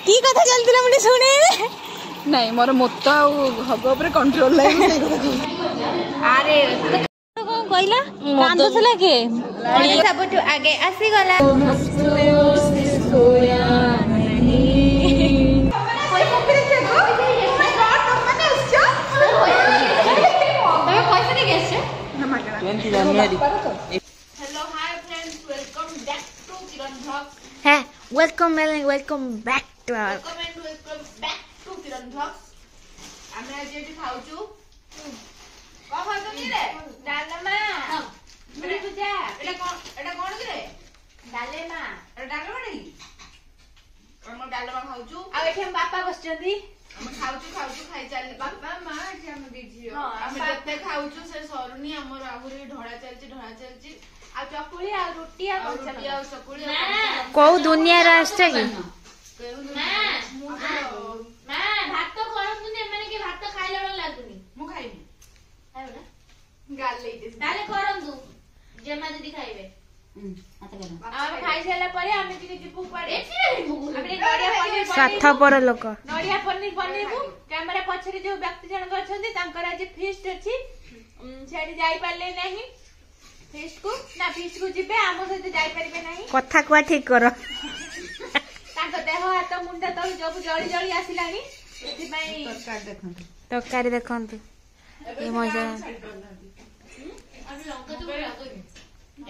की कथा चलतिला मुझे सुने नहीं मोर मोत्ता हग ऊपर कंट्रोल लाइन से अरे कौन कहला कांदो थला के सब तो आगे आसी गला सोया नहीं कोई कंपनी से गो माय गॉड तुम माने उसको तुम्हें पैसे नहीं गेस ना मागला 20 जनवरी hello hi friends welcome back to Kiran blogs है welcome back to Kiran blogs आमे आज एठी खाउछु का खाउछु नी रे डालमा मुड़ी पूजा एटा कोन रे डालेमा एटा डालमा नहीं हम डालमा खाउछु आ एठी हम पापा बसचंदी हम खाउछु खाई चल पापा मां एठी हम दीजियो हम जते खाउछु से सरुनी हमर आहुरी ढोळा चलची आ चकुली आ रोटी आ चकुली को दुनिया राष्ट्र की मैं भात तो करंतु ने माने कि भात खाइला वाला लागुनी मु खाइबी खाइबो ना गाल लेइते ताले करंतु जेमा दीदी खाइबे आता कर आ खाइ सेला परे आमे टिके जिपु पड़े हमरे नडिया पनीर साथ पर लोक नडिया पनीर बनेबु कैमरा पछरे जो व्यक्ति जन करछन्ती तांकर आज फीस्ट अछि छेडी जाई पाले नाही फीस्ट को जिबे आमो सहित जाई परिबे नाही कथा को ठीक करो तांको देह हाथ मुंडा तो जब जळी जळी आसिलानी एथि पई तरकारी देखंतु ए मजा अभी लंका तो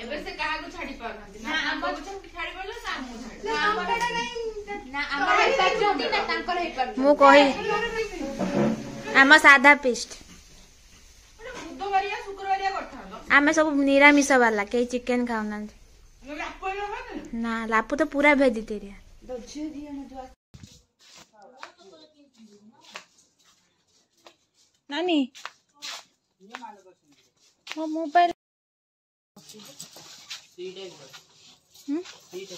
एबे से काहा को छाडी पारनती ना आंबा को छाडी परलो ना आमो छाडी ना आंबाटा नहीं ना आंबा पाचोटी ना तांकर हे पर मु कहि आम साधा पेस्ट बुधवारिया शुक्रवारिया करथा आमे सब निरामिष वाला के चिकन खाउना ना लापु तो पूरा वेजिटेरियन नानी मो मोबाइल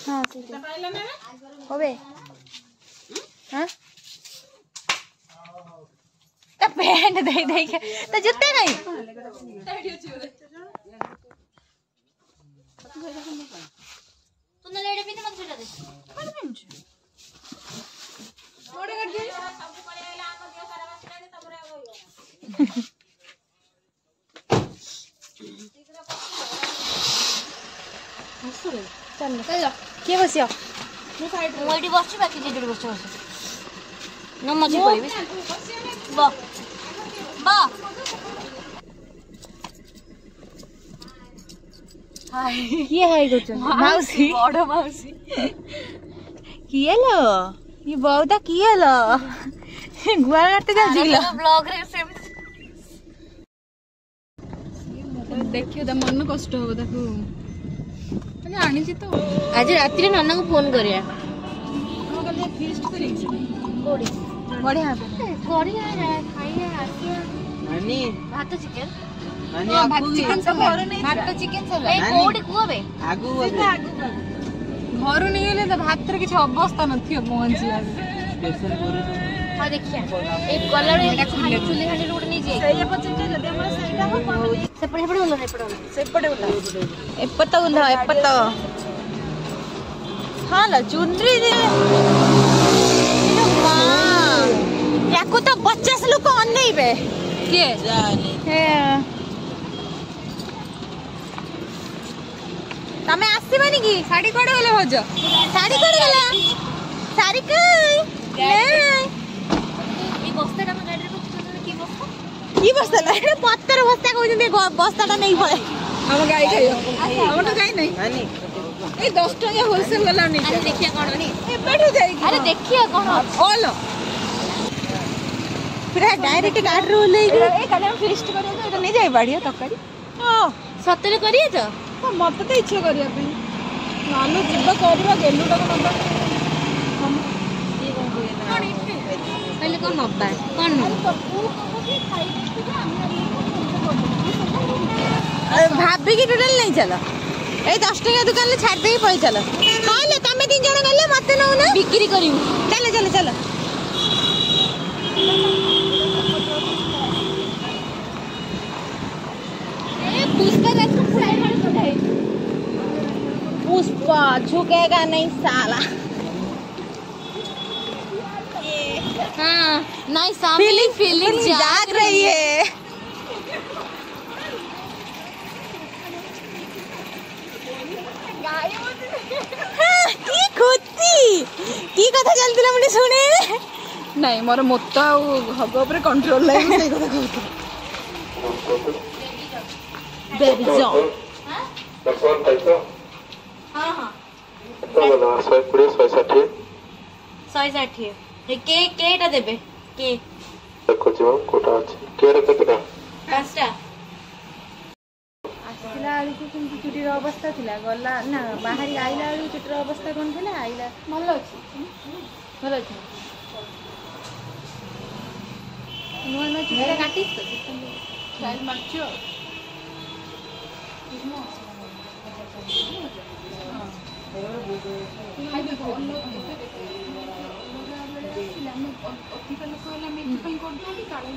हां सीटा पाइला ना होबे हां त पैंट दे के त जूते नहीं तूने लेडे पिने मत छटा दे कोन पिनछ मोड़े कर दे सब पळे आइला आम दियो सारा बसला ने तमरे आ गयो हसरे चल के बसियो मु साइड मोडी बसछि बाकी जे जोडी बसछ न मजे पइबे बा हाय ये हाय गोचन मौसी बड़ मौसी किएलो ये बहुता किएलो गुआ काटते जा जिलो ब्लॉग रे सेम देखियो त मन कष्ट हो ताकू तने आनी छी तो आज रात्रि रे नन्ना को फोन करिया हम कल फीस्ट करी कोडी बढ़िया बढ़िया खाइए आसिया नानी भात चिकन नानी भात चिकन सब घर नहीं भात चिकन सब ए कोडी कुबे आगु घर नहीं गेले त भात रे किछ अवस्था नथियो पहुंची लागे स्पेशल करे हां देखिया ए कलर एटा चुली खाली रोड नहीं जे सही पचन जदे हमरा सहीटा हो सेपड़े उला एपत हां ला चुनरी दे मां याको तो 50 लोग अनैबे के जाने हे तमे आसीबानी की साड़ी कोडे गले भज साड़ी कोडे गला साड़ी कई नहीं ई बस्ताटा हम गाड़ी रे की बस्ता एटा पत्तर बस्ता कहू जे बस्ताटा नहीं पड़े हम गाई खाइयो हम तो गाई नहीं नानी ए 10 टका होलसेल वाला नहीं अरे देखिया कोन नहीं ए बैठो जाई अरे देखिया कोन ओलो पूरा डायरेक्ट गाड़ी रो ले ए काले हम फिस्ट करियो तो एटा नहीं जाई बाड़िया तकरी ओ सतरे करिए तो मत तो इच्छा करिया पे नानु जिबा करबा गेलुटा को नबा हम ये कोन पहले कोन नबा कोन भाभी की टोटल नहीं चलो ए 10 टका दुकान ले छाड़ दे पळे चलो हां ले तमे तीन जण गले मते नौ ना बिक्री करियो चलो चलो चलो ए पुष्पा का फ्राई मार तो है पुष्पा झुकेगा नहीं साला हाँ नहीं सामने फीलिंग जाग रही है। की खुदी की कथा चलतिला मुझे सुने नहीं मोर मोत्ता हग ऊपर कंट्रोल नहीं सही कथा कहू बेबी जॉन वर्तमान पैसा हाँ हाँ तो बोला 120 160 के केटा देबे के देखो जो कोटा अछि केरे केतरा 5टा आसला आलू को किंतु चुटीर अवस्था थिला गला ना बाहरी आइला आलू चुटीर अवस्था कोन थिला आइला भलो अछि नुआ नुआ चुटीर काटिस तो स्टाइल मारछो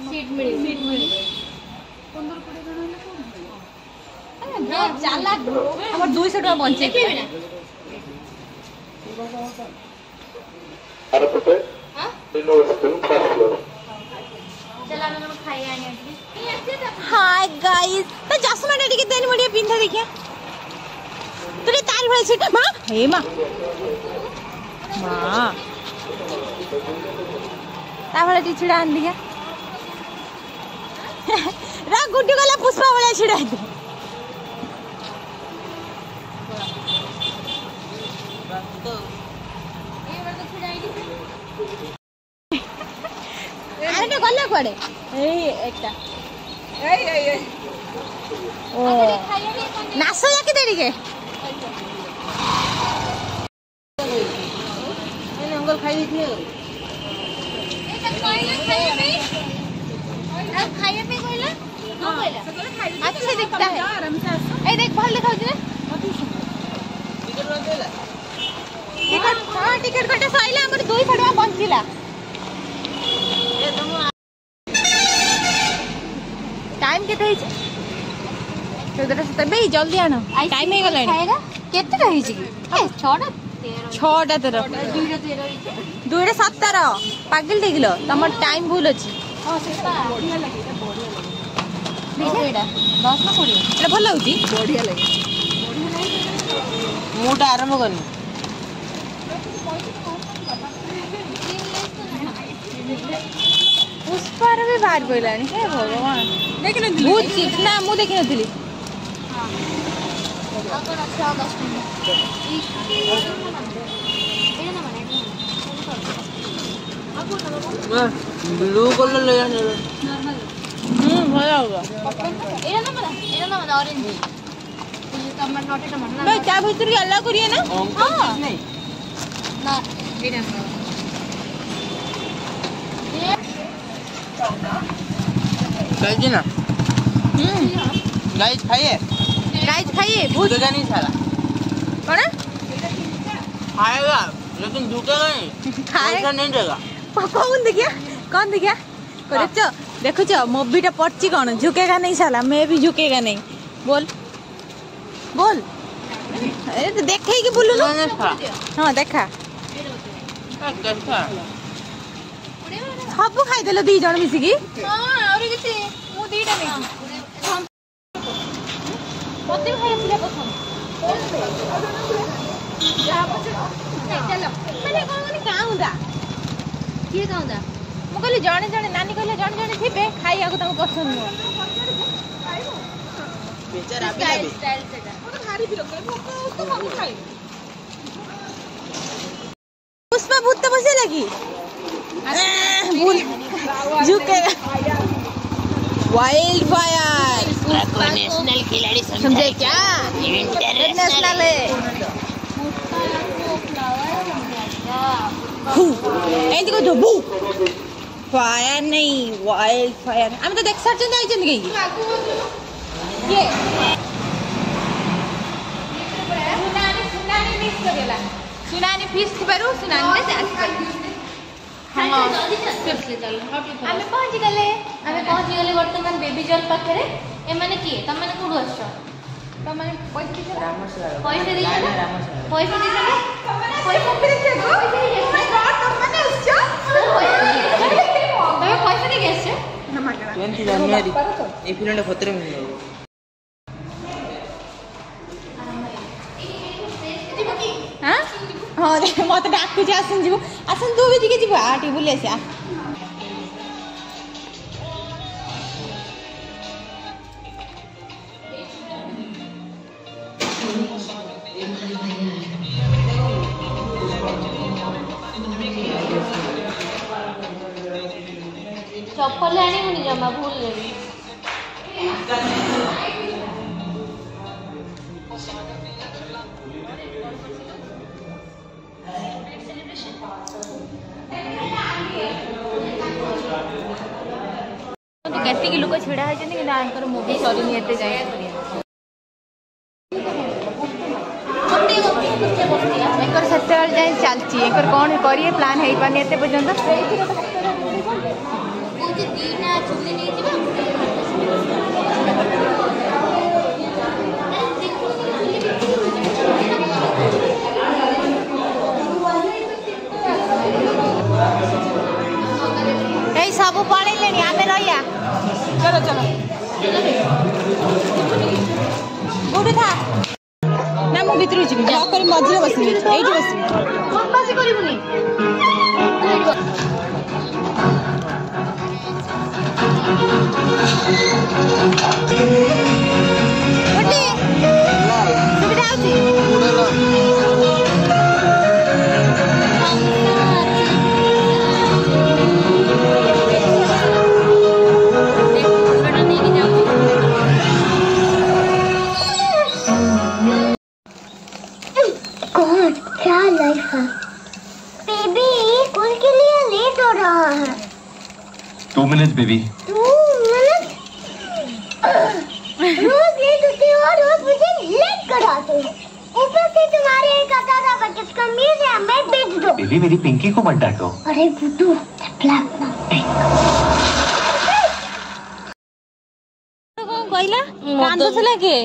सीट मिली चाला हमर 200 टका बंचे अरे पते हां दिनो स्क्रीन फर्स्ट फ्लोर चला हम खाई आनी हाय गाइस तो चश्मा टिके देन मुड़िया पिंधा देखिया तुरे तार भले सीट मां हे मां मां ता भले टी छिड़ा आन दिया रा गुड्डू गला पुष्पा वाला छिड़ा दे अरे गला पड़े ए एकटा ए ओ नासो जाके देड़ी के मैंने अंकल खाई दी थी खाइए पे कोइला हां कोइला अच्छा दिखता है आराम से ए देख भल दिखाउ ना टिकट हां टिकट कटे साइला हमर 200 टका बंचिला टाइम केते है चौदह से तबे जल्दी आना टाइम हो गला खाएगा केते रही छी 6टा 6टा 13 2टा 17 पागल देखलो तमर टाइम भूल अछि हां सेटा बढ़िया लगे देखा 10 ना 20 एटा भल होती बढ़िया लगे मुटा आरंभ करनी पुष्पार भी बाहर पइलानी हे भगवान देखि नथिली बहुत चिप्स ना मु देखि नथिली हां अगर अच्छा 10 मिनट ब्लू कलर ले जाने भला होगा एरा ना ऑरेंज ये टमाटर टमाटर भाई क्या भीतर के अल्लाह करिए ना हां नहीं ना एरा गाइस ना गाइस खाइए भूत झुकेगा नहीं साला कौन खाएगा लेकिन झुकेगा नहीं खाएगा नहीं देगा कौन देखिया करे चो देखो चो मूवी टा पड़ची कौन झुकेगा नहीं साला मैं भी झुकेगा नहीं बोल अरे तो देखे कि बोलू ना हां देखा सब खाई देलो दी जण मिसी की हां और किछि मु दीटा नहीं मते खाई सिले पसंद जा चलो माने कोन काउंदा किए काउंदा मु कहली जणे नानी कहले जणे थिबे खाइया को ताको पसंद न बेचारा स्टाइल सेटा तो भारी भी लगे तो हम खाई पुष्पा भूत तो बसे लगी भूल झुकेगा वाइल्ड फायर नेशनल खिलाड़ी समझे क्या इंटरनेशनल है एंड को जो बू फायर नहीं वाइल्ड फायर हम तो देख सकते हैं जन गई ये सुनानी मिस करेला सुनानी फिश थबारु सुनानी ने जात कर हां चल हमें पहुंच गले वर्तमान बेबी जल पाखरे ए माने की त माने कोड आछो त माने पैसा दे पैसा दे पैसा दे पैसा दे माय गॉड त माने पैसा नहीं कैसे 20 ଜାନୁଆରୀ এই ফিল্মটা ফতরে মিলে हाँ हाँ मत डाकुच आसन जीव आसन तू भी दिखे जीव आ टी बुले से चप्पल आनी मुझे जमा भूल गई केतिकी लोक छिड़ा होकर मुवी सरी एते जाए सेते जाए चलती कौन करिए प्लान हो पानी एते पर्यंत सब पड़े लेनी आमे रहिया चलो चलो गुडी था ना मु भीतर छी कर मझे बसि एठी बसि बंबासी करिबुनी गुडी सुविधा आउची क्या लाइफ है बेबी स्कूल के लिए लेट हो रहा है 2 minutes बेबी 2 minutes रोज लेट होते हो और रोज मुझे लेट कराते हो ऊपर से तुम्हारे एक अतारा बचत कमीज है मैं बेच दो बेबी मेरी पिंकी को मत डांटो अरे बुद्धू ब्लैक कहला कांदो छला के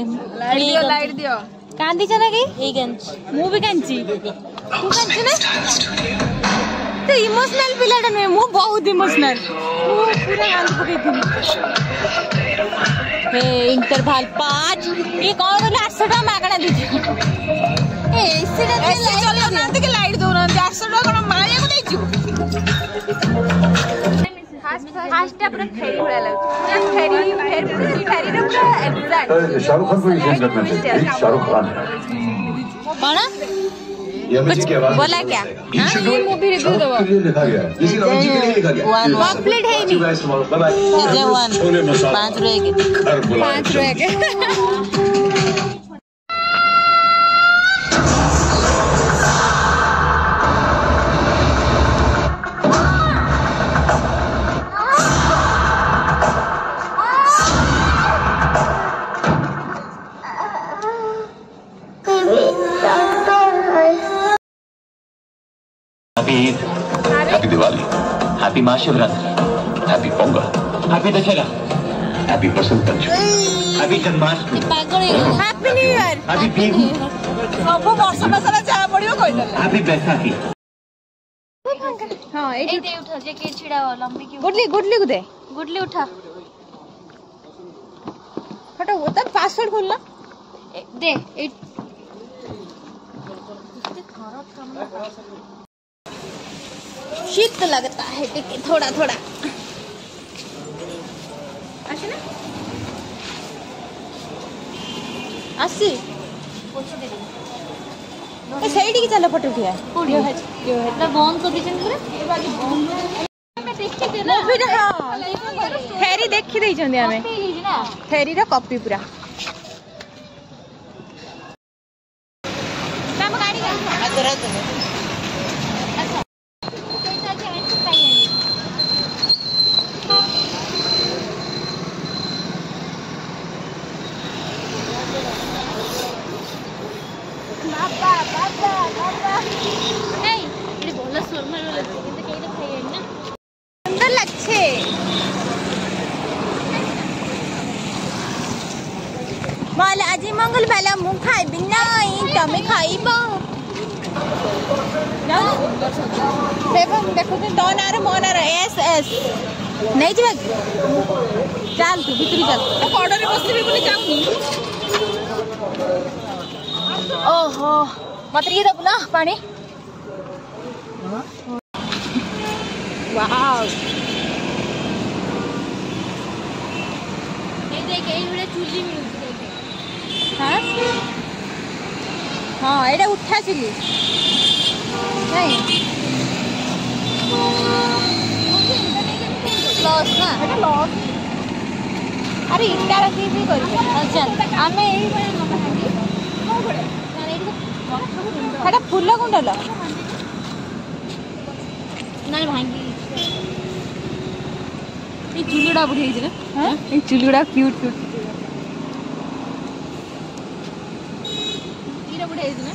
लाइट दियो कांदी चना के ए गंज मु भी कांची तू कांची ना तो इमोशनल पिलाटा में मु बहुत इमोशनल मु पूरा कांद पके थी हे इंटरवल 5 ये कौन बोले 800 टाका मागणा दीजिए ए इसीटा लाइट चलो ना के लाइट दो ना 800 टाका कोन माया को देजु फास्ट पूरा फेरी भला लागछ फेरी फेरी रे पूरा एग्जैक्ट शाहरुख खान को ही करना चाहिए शाहरुख खान कौन कुछ बोला क्या ये मूवी रिव्यू दो लिखा गया है इसी रमजी के लिए लिखा गया कंप्लीट है नहीं बाय बाय 5 रुपए के 5 रुपए के happy Diwali happy Mahashivratri happy Pongal happy Dussehra happy Basant Panchami happy Janmashtami happy new year happy Bihu सब वर्ष मसाला जा पड़ियो कहले हैप्पी बैसाखी हां एते उठा जे के छिड़ा लंबी की गुडली को दे गुडली उठा हटो वो तब पासवर्ड खोलना दे शीत लगता है टिके थोड़ा थोड़ा आसे ना आसी ए साइड की चलो फोटो उठिया यो है ना बंद कर दीजन पूरा मैं देखि दे ना मूवी हां फेरी देखि देई जंदी हमें फेरी रा कॉपी पूरा नाम गाड़ी का आदरा तो सुंदर लगछे माल आज मंगल बेला मु खाइबी नहीं तमे खाइबो देखो तो ना रे मो ना एस एस नहीं जी चल तू भीतर चल तो कड़े बसबी बोली जाऊनी ओहो मत ये दब ना पानी वाओ ये देख ये बड़े चुली मिलुची देख हां हां एटा उठा चुली नहीं लॉस ना एटा लॉस अरे इटा रखी भी कर अच्छा आमे एही बळे मका हांडी को बळे ना एटा एटा फुल गुंडल ना भांगी ये चुलुडा बुढी हिज रे हां ये चुलुडा क्यूट क्यूट इरा बुढी हिज ना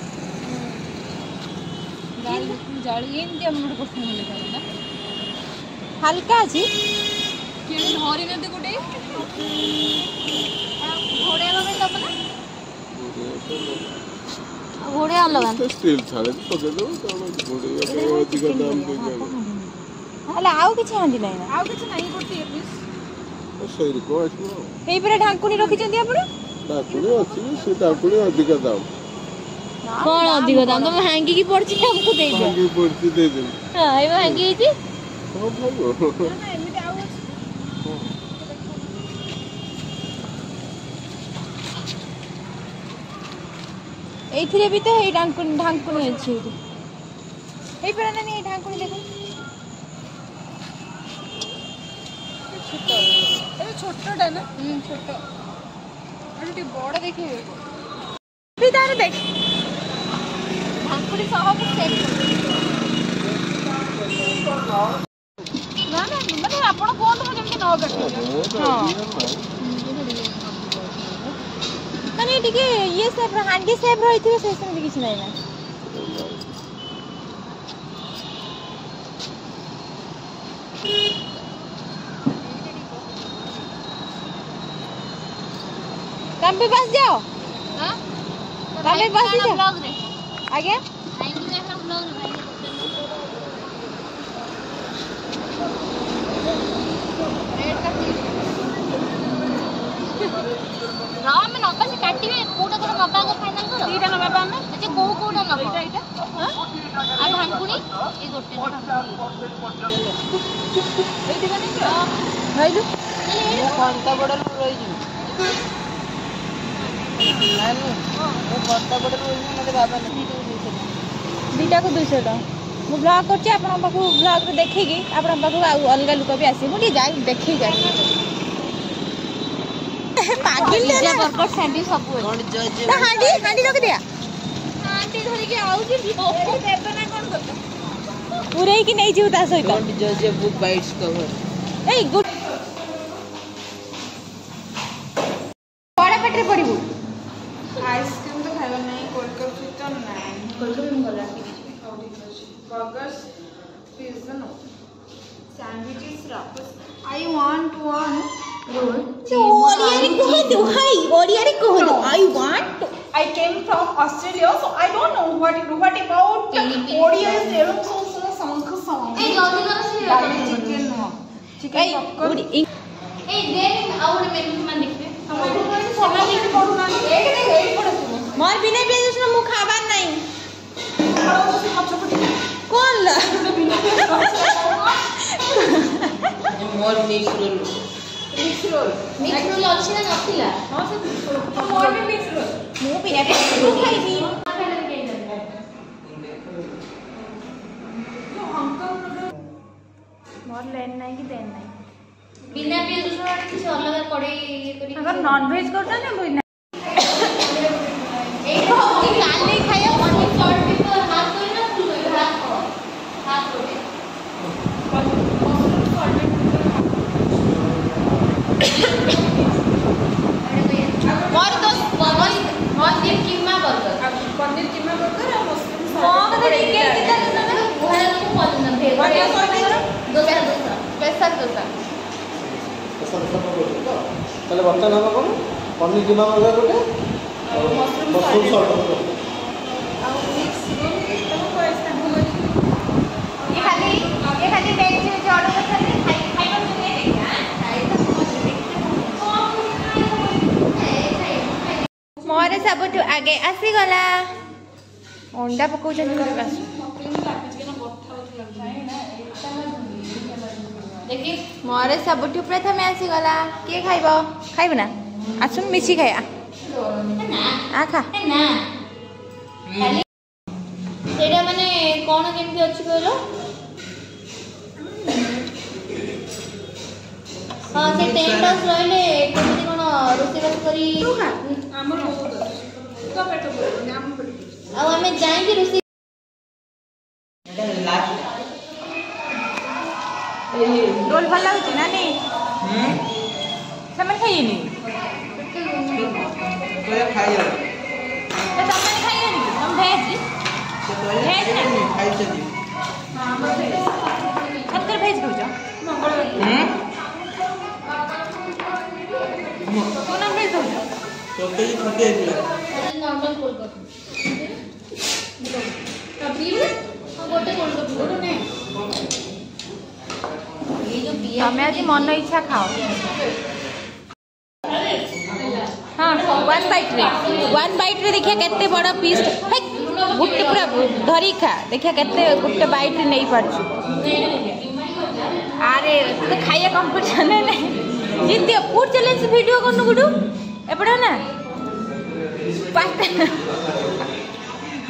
जाली एमती हमर कोठन मिले ना हल्का अछि केन धरि नते गुटे घोड़े लगे तब ना घोड़े अलग स्टील छाड़े पके दो तो घोड़े का अधिक दाम दे जाए अले आउ किछ हांदी नै ना आउ किछ नै गोटे पीस सही को आछो एई परे ढांकुनी रखि चंदी आपण ढांकुनी अछि से ढांकुनी अधिक दाम कौन अधिक दाम तुम हैंगी की पड़ची हमको दे दे हैंगी पड़ची दे दे हां एई हैंगी हिची हां भाई ना एमिते आउ एइथिरे भी तो हे ढांकुनी अछि एई परे ना नहीं ढांकुनी देखो छोटा छोटा ना छोटा अरे बड़ देखिए भी तार देख ढांकुनी सह को सेट ना ना माने आपण कोन तो जेमते न काटे हां माने टिके ये सेप हांडी सेप रहिथिबे से सेम किछ नै ना काम पे बस जाओ हां काम पे बस जाओ ब्लॉग रे आगे आई भी देखो ब्लॉग रे भाई रेड का राम में नबा से काटिबे कोटा कोन नबा को फाइनल करो तीटा नबा पामे जे कोटा नबा एटा हां आ ढांकुनी ए गोटे एठी बने भाईलु ए कोनता बडल रही जी नानी वो कोनता बडल रही मते बाबा ने दीटा को 200 टका मु ब्लॉग करछि आपन पाखु ब्लॉग रे देखिकी आपन पाखु अलगा लुक भी आसी मुडी जाई देखि जाई पागिल ले बर्गर सैंडविच सब ना हांडी रख दिया हांडी धरि के आउ जी देबे ना कोन करता पूरे की नहीं जीवता सहित डोंट जज a book by its cover a good बड़ा पेटरे पड़िबू आइसक्रीम तो खाइबा नहीं कोल्ड कॉफी तो नहीं कोल्ड कॉफी में गला burgers pizza no sandwiches wrappers I want one Odia रे कह दो हाय ओडिया रे कह दो I want I came from Australia, so I don't know what about Odia is there so song. ए जल्दी करो से Chicken no. Chicken popcorn A then out मेनू मान देखबे समाज के पडू ना एक नहीं एक पडू मोर बिना पियाज रसुन मु खाबार नहीं कौन ला मोर मिक्स रोल अच्छी ना नथिला हां से मोर भी मिक्स रोल मु बिना पियाज खाइबी मोर लेन नहीं कि देन नहीं बिना पियाज रसुन किछ अलग करे ये करी अगर नॉन वेज करता ना बिना एक तो लाल नहीं खाया और शॉर्ट भी तो हाथ कोई ना फुल हाथ कोई और तो पनीर कीमा बर्गर और मशरूम कौन का चिकन कितना ना वो को पसंद है डोसा स्पेशल डोसा তাহলে বর্তমান হবে কোন পনির কিমা বর্গার গোটে मशरूम মশরুম সল্ট और मिक्स रोल सबुठ आगे आसीगला अंडा पकाउछ देखि मोरे सबुठ प्रथम आसीगला के खाइब खाइब ना आसुन मिसी खाया आ खा ना खाली सेडा माने कोन केमती अछि कहलो हां से टेंट हाउस रहले केमती कोन रोसेबास करी हमर बहुत तो पेट बोल नाम पड़ी आ हमें जाएंगे रोसे रोल भल लागुଛି ନା ନାଇଁ ସେମାନେ ଖାଇବେନି कोई खाइयो ତ ତମେ ଖାଇବେନି କି ତମ ଭେଜ ଭେଜ ନାହିଁ खाइ चली ସତରେ ଭେଜ ଖାଉଛ କୋନ ଭେଜ ଖାଉଛ टोटली खटे दिला नॉर्मल कोल्ड कॉफी कॉफी हां गोटे कोल्ड कॉफी गोटे ने ये जो पिया तमे आज मन इच्छा खाओ हाँ 1 बाइट रे देखिए केते बड़ा पीस गुट्टे पूरा धरी खा देखिए केते गुट्टे बाइट रे नहीं पारछु अरे तो खाइया कंपटीशन है नहीं जिद्दी फूड चैलेंज वीडियो करनु गुडू एपड़ा ना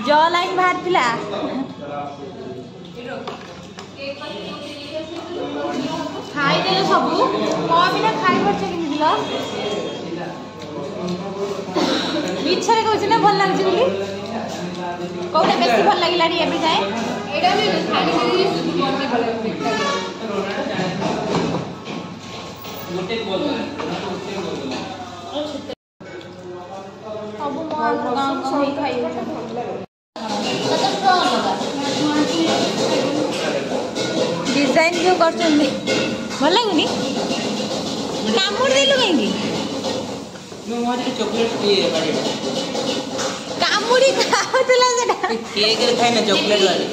जॉ लाइन बाहर थिला खाई देले सबु बिना खाई परछ कि दिला मिछरे कहछ ना भल लागछ बोली कोटा बेसी भल लागिला रे एबे जाए एडा भी खाली खाली सुधी मम्मी भल गोटे बोल सब मोर गांव सही खाई डिजाइन जो करछन भल लागुनी कामुड़ देलु कहीं नो मोजे चॉकलेट पिए बाड़ी कामुड़ी खाउतला सेटा केक रे खाइ ना चॉकलेट वाली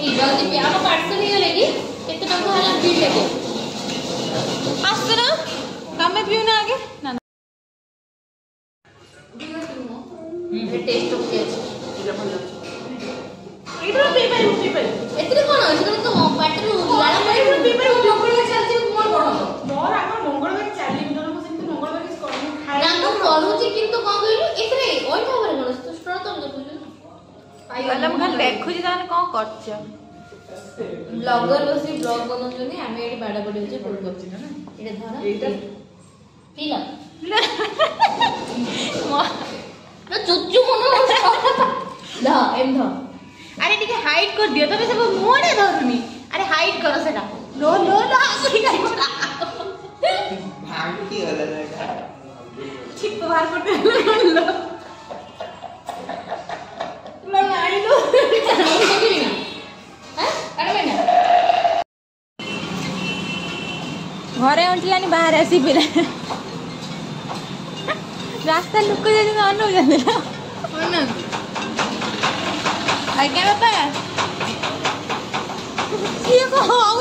ई जल्दी पियानो पार्सल ही लेगी केते टका हला पी लेगे आसना कामे पिउ ना आगे ना टेस्ट ओके एटा भल एटा पी पारे एतरे कोन अछि तो पाटरू लाला पड़ी पी पारे मंगलवार चलछि मोर कोन मोर आगर मंगलवार चाली बिना को सेंती मंगलवार किस करनु खाइ ना तो करूछि किंतु कोन कहलु एतरे ओइ भाबरे कोन तो स्टोर तो देखुछु गलम खान देखुछि ताने कोन करछ ब्लॉगर बसी ब्लॉग बनौछनी हमें एडी बाडा बडी होचे कोल करछि ना एटा धरा एटा पीला ना चुच्चू मनो ला एम ध अरे ठीक हाइड कर दियो तबे सब मोड़े धरुनी अरे हाइड करो सेटा लो लो लो आसी गाई भाग की होला ना छिप बाहर कर दे लो लो आई लो घरे उठलानी बाहर आसी पिला रास्ता लुक जाती अनु जाते आज्ञा बापा ये को आउ